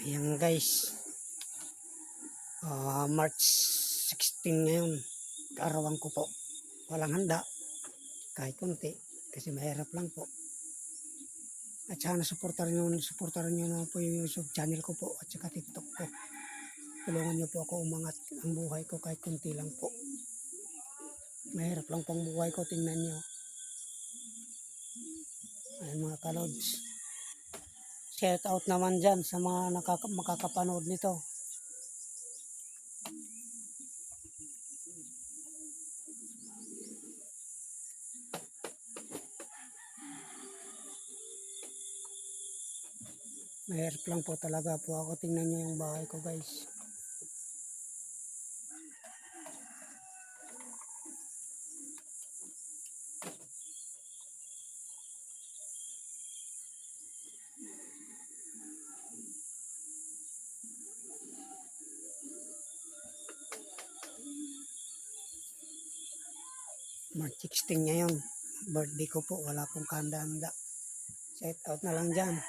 Ayan guys, March 16 ngayon, kaarawan ko po. Walang handa, kahit konti, kasi mahirap lang po. At sana supportaran nyo naman po yung YouTube channel ko po at saka TikTok ko. Tulungan nyo po ako umangat ang buhay ko kahit konti lang po. Mahirap lang pang buhay ko, tingnan nyo. Ayan mga kalods. Shout out naman dyan sa mga makakapanood nito. Mahirap lang po talaga po ako. Tingnan nyo yung bahay ko guys. March 16 ngayon. Birthday ko po. Wala pong kanda-handa. Shout out na lang dyan.